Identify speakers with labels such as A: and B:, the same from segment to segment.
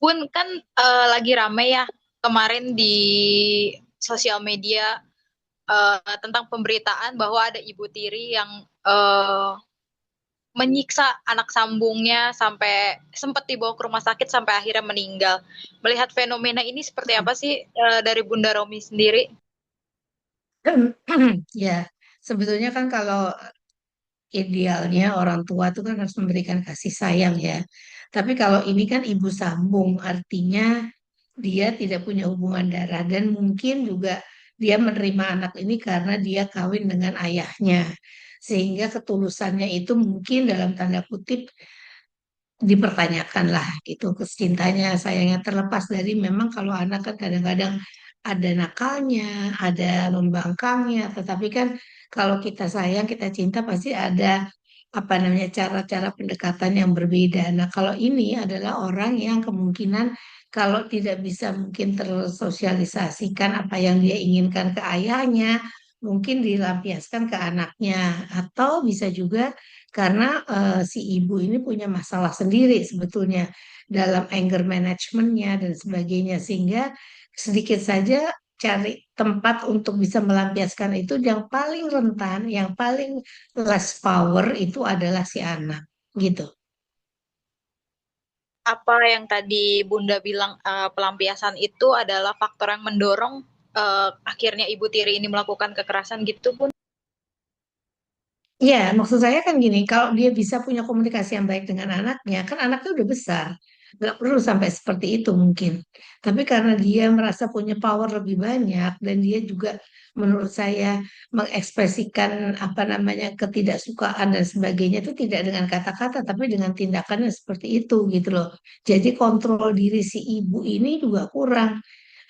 A: Bun kan lagi rame ya kemarin di sosial media tentang pemberitaan bahwa ada ibu tiri yang menyiksa anak sambungnya sampai sempat dibawa ke rumah sakit sampai akhirnya meninggal. Melihat fenomena ini seperti apa sih dari Bunda Romi sendiri?
B: Ya, sebetulnya kan kalau idealnya orang tua itu kan harus memberikan kasih sayang ya. Tapi kalau ini kan ibu sambung, artinya dia tidak punya hubungan darah dan mungkin juga dia menerima anak ini karena dia kawin dengan ayahnya. Sehingga ketulusannya itu mungkin dalam tanda kutip dipertanyakan lah gitu cintanya sayangnya terlepas dari memang kalau anak kan kadang-kadang ada nakalnya, ada membangkangnya, tetapi kan kalau kita sayang, kita cinta pasti ada apa namanya cara-cara pendekatan yang berbeda. Nah, kalau ini adalah orang yang kemungkinan kalau tidak bisa mungkin tersosialisasikan apa yang dia inginkan ke ayahnya, mungkin dilampiaskan ke anaknya, atau bisa juga karena si ibu ini punya masalah sendiri sebetulnya dalam anger managementnya dan sebagainya sehingga sedikit saja cari tempat untuk bisa melampiaskan itu yang paling rentan, yang paling less power itu adalah si anak gitu.
A: Apa yang tadi Bunda bilang pelampiasan itu adalah faktor yang mendorong akhirnya ibu tiri ini melakukan kekerasan gitu, Bun?
B: Ya, maksud saya kan gini, kalau dia bisa punya komunikasi yang baik dengan anaknya, kan anaknya udah besar, nggak perlu sampai seperti itu mungkin. Tapi karena dia merasa punya power lebih banyak dan dia juga menurut saya mengekspresikan apa namanya ketidaksukaan dan sebagainya itu tidak dengan kata-kata, tapi dengan tindakannya seperti itu gitu loh. Jadi kontrol diri si ibu ini juga kurang.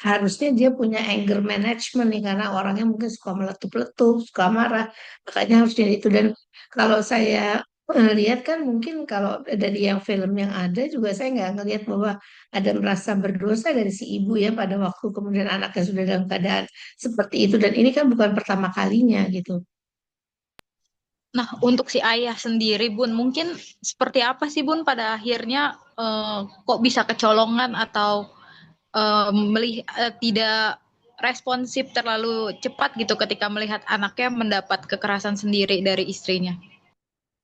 B: Harusnya dia punya anger management nih karena orangnya mungkin suka meletup-letup, suka marah. Makanya harus jadi itu dan kalau saya lihat kan mungkin kalau dari yang film yang ada juga saya nggak ngelihat bahwa ada merasa berdosa dari si ibu ya pada waktu kemudian anaknya sudah dalam keadaan seperti itu dan ini kan bukan pertama kalinya gitu.
A: Nah, untuk si ayah sendiri, Bun, mungkin seperti apa sih, Bun, pada akhirnya kok bisa kecolongan atau tidak responsif terlalu cepat gitu ketika melihat anaknya mendapat kekerasan sendiri dari istrinya?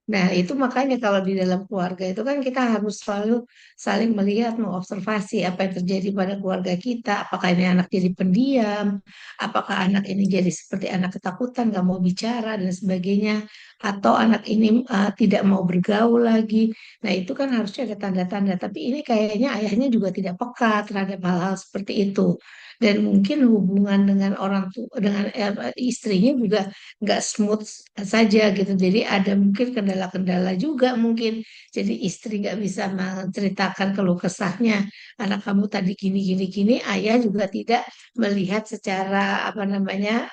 B: Nah, itu makanya kalau di dalam keluarga itu kan kita harus selalu saling melihat, mengobservasi apa yang terjadi pada keluarga kita. Apakah ini anak jadi pendiam, apakah anak ini jadi seperti anak ketakutan, nggak mau bicara dan sebagainya, atau anak ini tidak mau bergaul lagi. Nah, itu kan harusnya ada tanda-tanda. Tapi ini kayaknya ayahnya juga tidak peka terhadap hal-hal seperti itu. Dan mungkin hubungan dengan orang tua, dengan istrinya juga nggak smooth saja gitu. Jadi ada mungkin kendala-kendala juga mungkin. Jadi istri nggak bisa menceritakan keluh kesahnya. Anak kamu tadi gini gini gini. Ayah juga tidak melihat secara apa namanya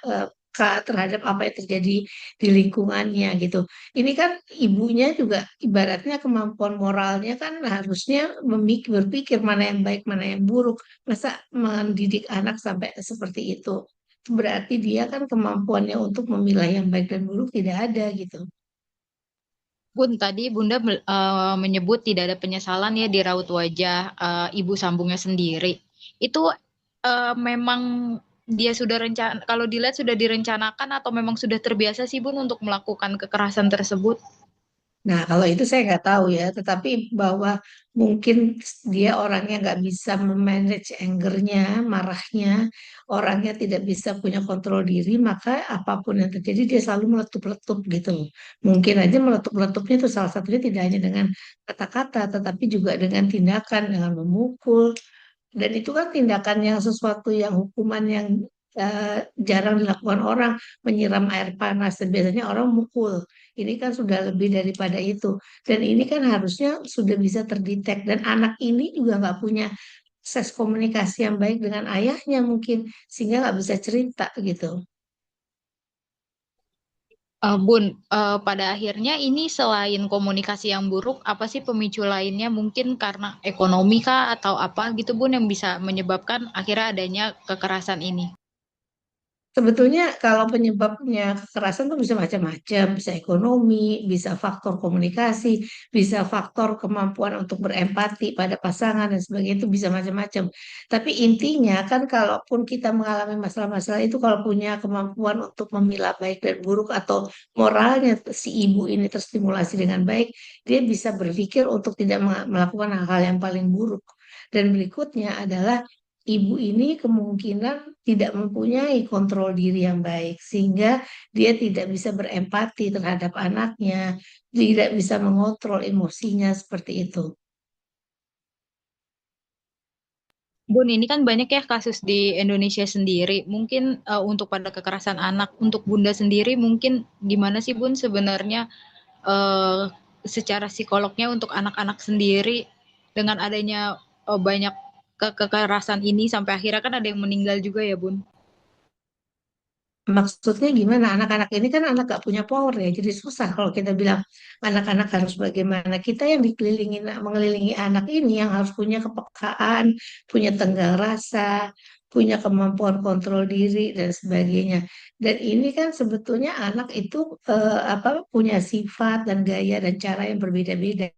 B: terhadap apa yang terjadi di lingkungannya gitu. Ini kan ibunya juga ibaratnya kemampuan moralnya kan harusnya berpikir mana yang baik, mana yang buruk. Masa mendidik anak sampai seperti itu? Berarti dia kan kemampuannya untuk memilah yang baik dan buruk tidak ada gitu.
A: Bun, tadi Bunda menyebut tidak ada penyesalan ya di raut wajah ibu sambungnya sendiri. Itu memang dia sudah rencana, kalau dilihat sudah direncanakan atau memang sudah terbiasa sih Bun untuk melakukan kekerasan tersebut?
B: Nah, kalau itu saya nggak tahu ya, tetapi bahwa mungkin dia orangnya nggak bisa memanage angernya, marahnya, orangnya tidak bisa punya kontrol diri, maka apapun yang terjadi dia selalu meletup-letup gitu. Mungkin aja meletup-letupnya itu salah satunya tidak hanya dengan kata-kata, tetapi juga dengan tindakan, dengan memukul, dan itu kan tindakan yang sesuatu yang hukuman yang jarang dilakukan orang, menyiram air panas, dan biasanya orang mukul. Ini kan sudah lebih daripada itu. Dan ini kan harusnya sudah bisa terdetek. Dan anak ini juga nggak punya akses komunikasi yang baik dengan ayahnya mungkin, sehingga nggak bisa cerita gitu.
A: Bun, pada akhirnya ini selain komunikasi yang buruk, apa sih pemicu lainnya? Mungkin karena ekonomi kah atau apa gitu Bun yang bisa menyebabkan akhirnya adanya kekerasan ini?
B: Sebetulnya kalau penyebabnya kekerasan tuh bisa macam-macam, bisa ekonomi, bisa faktor komunikasi, bisa faktor kemampuan untuk berempati pada pasangan dan sebagainya itu bisa macam-macam. Tapi intinya kan kalaupun kita mengalami masalah-masalah itu kalau punya kemampuan untuk memilah baik dan buruk atau moralnya si ibu ini terstimulasi dengan baik, dia bisa berpikir untuk tidak melakukan hal-hal yang paling buruk. Dan berikutnya adalah ibu ini kemungkinan tidak mempunyai kontrol diri yang baik, sehingga dia tidak bisa berempati terhadap anaknya, tidak bisa mengontrol emosinya seperti itu.
A: Bun, ini kan banyak ya kasus di Indonesia sendiri. Mungkin untuk pada kekerasan anak, untuk Bunda sendiri mungkin gimana sih Bun sebenarnya eh, secara psikolognya untuk anak-anak sendiri dengan adanya banyak kekerasan ini sampai akhirnya kan ada yang meninggal juga ya Bun.
B: Maksudnya gimana? Anak-anak ini kan anak gak punya power ya, jadi susah kalau kita bilang anak-anak harus bagaimana. Kita yang dikelilingi, mengelilingi anak ini yang harus punya kepekaan, punya tenggang rasa, punya kemampuan kontrol diri dan sebagainya. Dan ini kan sebetulnya anak itu punya sifat dan gaya dan cara yang berbeda-beda.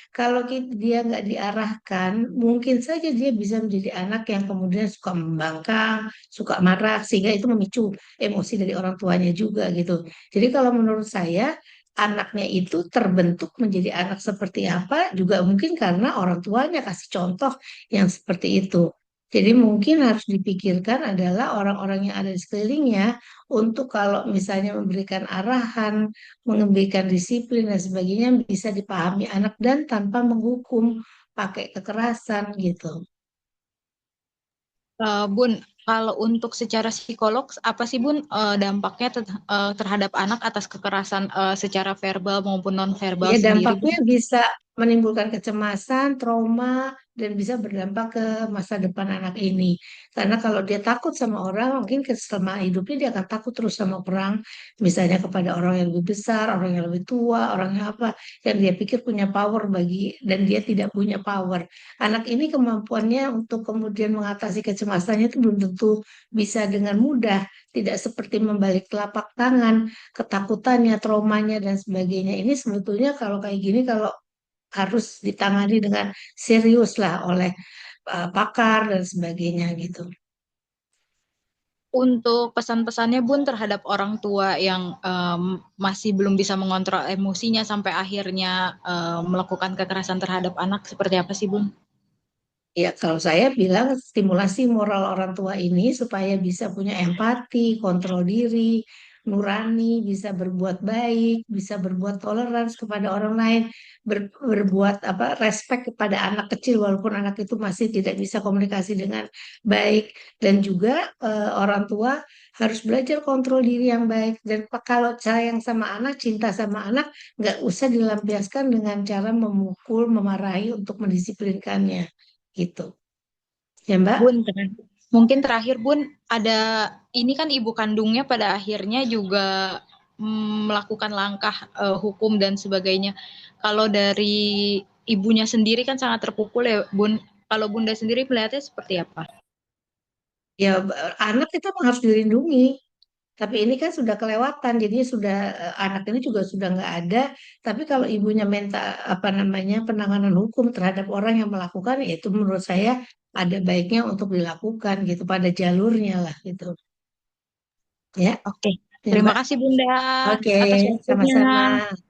B: Kalau dia nggak diarahkan, mungkin saja dia bisa menjadi anak yang kemudian suka membangkang, suka marah, sehingga itu memicu emosi dari orang tuanya juga gitu. Jadi kalau menurut saya anaknya itu terbentuk menjadi anak seperti apa juga mungkin karena orang tuanya kasih contoh yang seperti itu. Jadi mungkin harus dipikirkan adalah orang-orang yang ada di sekelilingnya untuk kalau misalnya memberikan arahan, memberikan disiplin dan sebagainya bisa dipahami anak dan tanpa menghukum pakai kekerasan gitu.
A: Bun, kalau untuk secara psikolog, apa sih Bun dampaknya terhadap anak atas kekerasan secara verbal maupun non-verbal
B: Ya,
A: sendiri Bun?
B: dampaknya bisa menimbulkan kecemasan, trauma, dan bisa berdampak ke masa depan anak ini. Karena kalau dia takut sama orang, mungkin selama hidupnya dia akan takut terus sama orang, misalnya kepada orang yang lebih besar, orang yang lebih tua, orang yang apa, yang dia pikir punya power dan dia tidak punya power. Anak ini kemampuannya untuk kemudian mengatasi kecemasannya itu belum tentu bisa dengan mudah, tidak seperti membalik telapak tangan ketakutannya, traumanya dan sebagainya. Ini sebetulnya kalau kayak gini kalau harus ditangani dengan serius lah oleh pakar dan sebagainya gitu.
A: Untuk pesan-pesannya Bun terhadap orang tua yang masih belum bisa mengontrol emosinya sampai akhirnya melakukan kekerasan terhadap anak seperti apa sih Bun?
B: Ya, kalau saya bilang stimulasi moral orang tua ini supaya bisa punya empati, kontrol diri, nurani, bisa berbuat baik, bisa berbuat toleransi kepada orang lain, berbuat apa respect kepada anak kecil walaupun anak itu masih tidak bisa komunikasi dengan baik dan juga orang tua harus belajar kontrol diri yang baik dan kalau sayang sama anak, cinta sama anak nggak usah dilampiaskan dengan cara memukul, memarahi untuk mendisiplinkannya gitu. Ya,
A: Bun,
B: Mbak.
A: mungkin terakhir Bun, ada ini kan ibu kandungnya pada akhirnya juga melakukan langkah hukum dan sebagainya. Kalau dari ibunya sendiri kan sangat terpukul ya Bun. Kalau Bunda sendiri melihatnya seperti apa?
B: Ya, anak itu memang harus dilindungi. Tapi ini kan sudah kelewatan, jadi sudah anak ini juga sudah nggak ada. Tapi kalau ibunya minta apa namanya penanganan hukum terhadap orang yang melakukan, ya itu menurut saya ada baiknya untuk dilakukan gitu pada jalurnya lah gitu. Ya,
A: Oke,
B: ya
A: terima
B: Mbak.
A: kasih Bunda
B: Oke,
A: atas waktunya.
B: sama-sama.